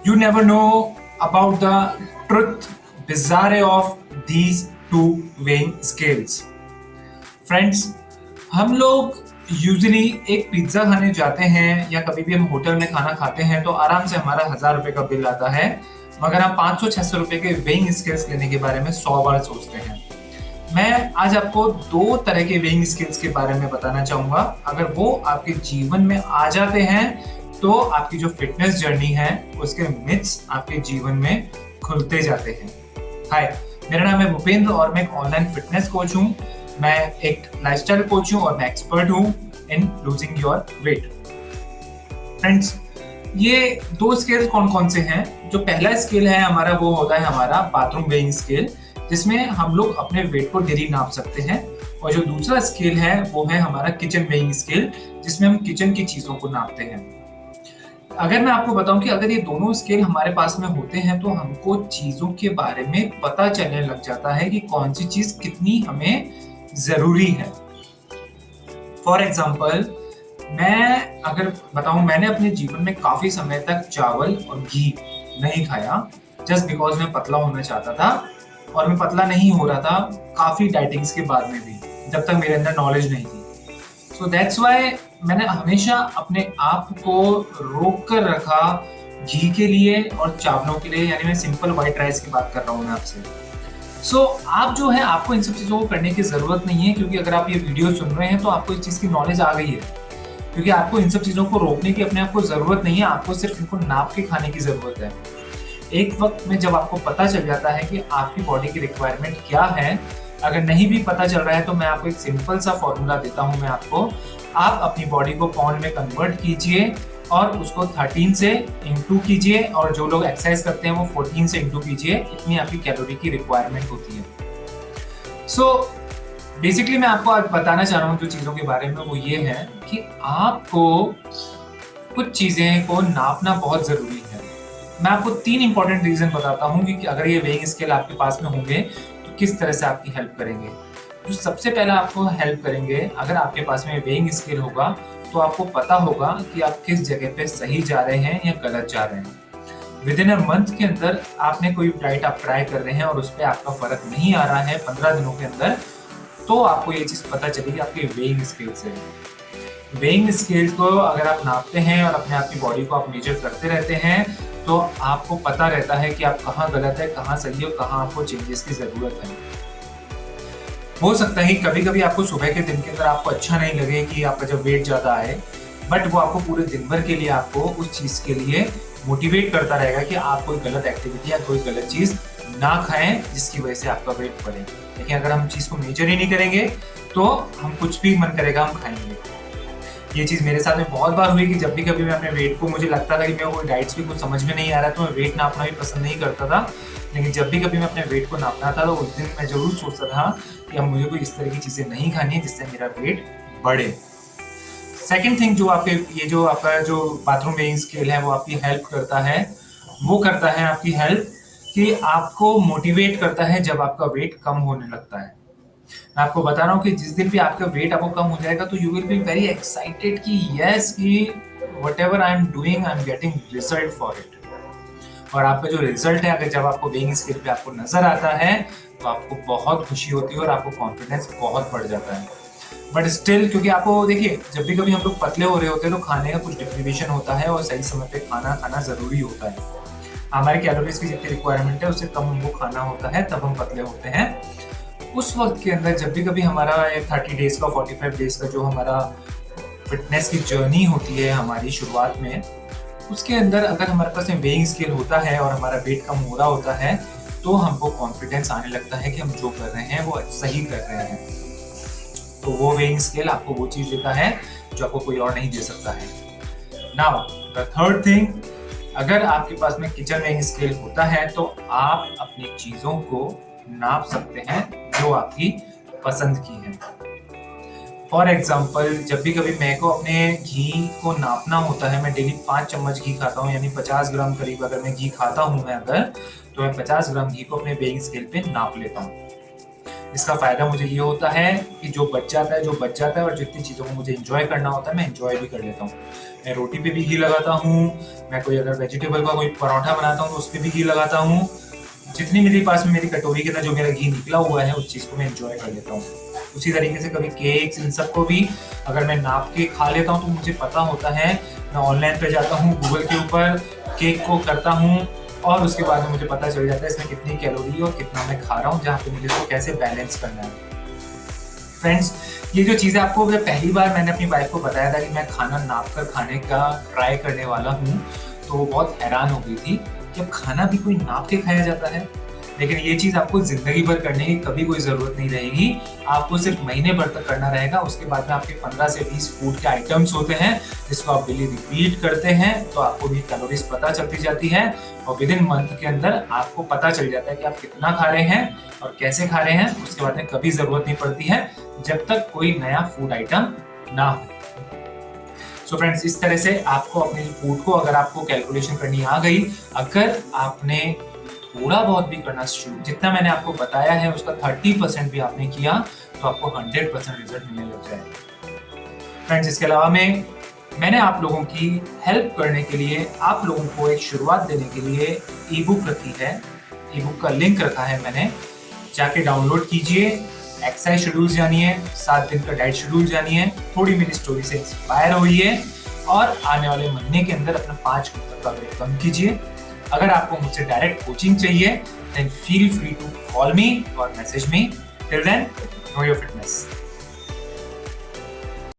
You never know about the truth bizarre of these two weighing scales. Friends, हम लोग usually एक pizza खाने जाते हैं या कभी भी हम होटल में खाना खाते हैं तो आराम से हमारा 1000 रुपए का बिल आता है, मगर हम 500-600 रुपए के वेइंग स्केल्स लेने के बारे में 100 बार सोचते हैं। मैं आज आपको दो तरह के वेइंग स्केल्स के बारे में बताना चाहूंगा। अगर वो आपके जीवन में आ जाते हैं तो आपकी जो फिटनेस जर्नी है उसके मिथ्स आपके जीवन में खुलते जाते हैं। हाय, मेरा नाम है भूपेंद्र और मैं एक ऑनलाइन फिटनेस कोच हूँ। मैं एक लाइफस्टाइल कोच हूँ और मैं एक्सपर्ट हूँ इन लूजिंग योर वेट। फ्रेंड्स, ये दो स्केल कौन कौन से हैं? जो पहला स्केल है हमारा, वो होता है हमारा बाथरूम वेइंग स्केल, जिसमें हम लोग अपने वेट को डेली नाप सकते हैं। और जो दूसरा स्केल है वो है हमारा किचन वेइंग स्केल, जिसमें हम किचन की चीजों को नापते हैं। अगर मैं आपको बताऊं कि अगर ये दोनों स्केल हमारे पास में होते हैं तो हमको चीजों के बारे में पता चलने लग जाता है कि कौन सी चीज कितनी हमें जरूरी है। फॉर एग्जाम्पल, मैं अगर बताऊं, मैंने अपने जीवन में काफी समय तक चावल और घी नहीं खाया, जस्ट बिकॉज मैं पतला होना चाहता था। और मैं पतला नहीं हो रहा था काफी डाइटिंग्स के बाद में भी, जब तक मेरे अंदर नॉलेज नहीं थी। सो दैट्स वाई मैंने हमेशा अपने आप को रोक कर रखा घी के लिए और चावलों के लिए, यानी मैं सिंपल व्हाइट राइस की बात कर रहा हूँ मैं आपसे। सो आप जो है, आपको इन सब चीज़ों को करने की ज़रूरत नहीं है, क्योंकि अगर आप ये वीडियो सुन रहे हैं तो आपको इस चीज़ की नॉलेज आ गई है। क्योंकि आपको इन सब चीज़ों को रोकने की अपने आप को ज़रूरत नहीं है, आपको सिर्फ इनको नाप के खाने की ज़रूरत है। एक वक्त में जब आपको पता चल जाता है कि आपकी बॉडी की रिक्वायरमेंट क्या है, अगर नहीं भी पता चल रहा है तो मैं आपको एक सिंपल सा फॉर्मूला देता हूँ मैं आपको। आप अपनी बॉडी को पाउंड में कन्वर्ट कीजिए और उसको 13 से इंटू कीजिए, और जो लोग एक्सरसाइज करते हैं वो 14 से इंटू कीजिए। इतनी आपकी कैलोरी की रिक्वायरमेंट होती है। सो बेसिकली मैं आपको आज बताना चाह रहा हूँ जो चीज़ों के बारे में, वो ये है कि आपको कुछ चीज़ें को नापना बहुत ज़रूरी है। मैं आपको 3 इंपॉर्टेंट रीजन बताता हूँ कि अगर ये वेइंग स्केल आपके पास में होंगे तो किस तरह से आपकी हेल्प करेंगे। जो सबसे पहला आपको हेल्प करेंगे, अगर आपके पास में वेइंग स्केल होगा तो आपको पता होगा कि आप किस जगह पे सही जा रहे हैं या गलत जा रहे हैं। विदिन अ मंथ के अंदर आपने कोई डाइट आप ट्राई कर रहे हैं और उस पर आपका फर्क नहीं आ रहा है 15 दिनों के अंदर, तो आपको ये चीज़ पता चलेगी आपके वेइंग स्केल से। वेइंग स्केल को अगर आप नापते हैं और अपने आप की बॉडी को आप मेजर करते रहते हैं तो आपको पता रहता है कि आप कहाँ गलत है, कहाँ सही है और कहाँ आपको चेंजेस की ज़रूरत है। हो सकता है कभी कभी आपको सुबह के दिन के अंदर आपको अच्छा नहीं लगे कि आपका जब वेट ज़्यादा आए, बट वो आपको पूरे दिन भर के लिए आपको उस चीज़ के लिए मोटिवेट करता रहेगा कि आप कोई गलत एक्टिविटी या कोई गलत चीज़ ना खाएं जिसकी वजह से आपका वेट बढ़े। लेकिन अगर हम चीज़ को मेजर ही नहीं करेंगे तो हम कुछ भी मन करेगा हम खाएंगे। ये चीज़ मेरे साथ में बहुत बार हुई कि जब भी कभी मैं अपने वेट को, मुझे लगता था कि मैं कोई डाइट्स भी कुछ समझ में नहीं आ रहा, तो मैं वेट नापना भी पसंद नहीं करता था। लेकिन जब भी कभी मैं अपने वेट को नापना था तो उस दिन मैं जरूर सोचता था कि अब मुझे कोई इस तरह की चीज़ें नहीं खानी है जिससे मेरा वेट बढ़े। सेकेंड थिंग, जो आपके ये जो आपका जो बाथरूम वेइंग स्केल है वो आपकी हेल्प करता है, वो करता है आपकी हेल्प कि आपको मोटिवेट करता है जब आपका वेट कम होने लगता है। मैं आपको बता रहा हूँ कि जिस दिन भी आपका वेट आपको कम हो जाएगा तो you will be very excited कि यस, कि whatever I am doing I am getting result for it. और आपका जो रिजल्ट है, अगर जब आपको वेइंग स्केल पे आपको नजर आता है तो आपको बहुत खुशी होती है और आपको कॉन्फिडेंस बहुत बढ़ जाता है। बट स्टिल, क्योंकि आपको देखिए, जब भी कभी हम लोग पतले हो रहे होते हैं तो खाने का कुछ डिप्रीवेशन होता है और सही समय पे खाना खाना जरूरी होता है। हमारे कैलोरीज की जितनी रिक्वायरमेंट है उससे कम हमको खाना होता है, तब हम पतले होते हैं। उस वक्त के अंदर जब भी कभी हमारा 30 डेज का 45 डेज का जो हमारा फिटनेस की जर्नी होती है हमारी शुरुआत में, उसके अंदर अगर हमारे पास में वेइंग स्केल होता है और हमारा वेट कम हो रहा होता है तो हमको कॉन्फिडेंस आने लगता है कि हम जो कर रहे हैं वो सही कर रहे हैं। तो वो वेइंग स्केल आपको वो चीज़ देता है जो आपको कोई और नहीं दे सकता है। नाउ द थर्ड थिंग, अगर आपके पास में किचन वेइंग स्केल होता है तो आप अपनी चीज़ों को नाप सकते हैं जो आपकी पसंद की है। फॉर एग्जाम्पल, जब भी कभी मेरे को अपने घी को नापना होता है, मैं डेली 5 चम्मच घी खाता हूँ, यानी 50 ग्राम करीब अगर मैं घी खाता हूँ मैं अगर, तो मैं 50 ग्राम घी को अपने वेइंग स्केल पे नाप लेता हूँ। इसका फायदा मुझे ये होता है कि जो बच जाता है और जितनी चीज़ों को मुझे एंजॉय करना होता है मैं एंजॉय भी कर लेता हूँ। मैं रोटी पे भी घी लगाता हूँ, मैं कोई अगर वेजिटेबल का कोई परोठा बनाता हूँ तो उस पर भी घी लगाता हूँ। जितनी मेरे पास में मेरी कटोरी के अंदर जो मेरा घी निकला हुआ है उस चीज़ को मैं एंजॉय कर लेता हूँ। उसी तरीके से कभी केक्स इन सबको भी अगर मैं नाप के खा लेता हूँ तो मुझे पता होता है, मैं ऑनलाइन पे जाता हूँ गूगल के ऊपर, केक को करता हूँ और उसके बाद में मुझे पता चल जाता है इसमें कितनी कैलोरी और कितना मैं खा रहा हूँ, जहाँ पे मुझे इसको कैसे बैलेंस करना है। फ्रेंड्स, ये जो चीज़ें आपको पहली बार मैंने अपनी वाइफ को बताया था कि मैं खाना नाप कर खाने का ट्राई करने वाला हूँ, तो वो बहुत हैरान हो गई थी कि अब खाना भी कोई नाप के खाया जाता है। लेकिन ये चीज़ आपको ज़िंदगी भर करने की कभी कोई ज़रूरत नहीं रहेगी, आपको सिर्फ महीने भर तक करना रहेगा। उसके बाद में आपके 15 से 20 फूड के आइटम्स होते हैं जिसको आप डेली रिपीट करते हैं, तो आपको भी कैलोरीज पता चलती जाती है और विद इन मंथ के अंदर आपको पता चल जाता है कि आप कितना खा रहे हैं और कैसे खा रहे हैं। उसके बाद में कभी ज़रूरत नहीं पड़ती है जब तक कोई नया फूड आइटम ना हो। सो फ्रेंड्स, इस तरह से आपको अपने फूड को, अगर आपको कैलकुलेशन करनी आ गई, अगर आपने थोड़ा बहुत भी करना शुरू, जितना मैंने आपको बताया है उसका 30% भी आपने किया तो आपको 100% रिजल्ट मिलने लग जाएगा। फ्रेंड्स, इसके अलावा मैंने आप लोगों की हेल्प करने के लिए, आप लोगों को एक शुरुआत देने के लिए ई बुक रखी है। ई बुक का लिंक रखा है मैंने, जाके डाउनलोड कीजिए। एक्सरसाइज शेड्यूल जानिए, 7 दिन का डाइट शेड्यूल जानिए, थोड़ी मेरी स्टोरी से इंस्पायर होइए और आने वाले महीने के अंदर अपना 5 किलो का वेट कम कीजिए। अगर आपको मुझसे डायरेक्ट कोचिंग चाहिए then feel free to call me और message me. Till then, know your fitness.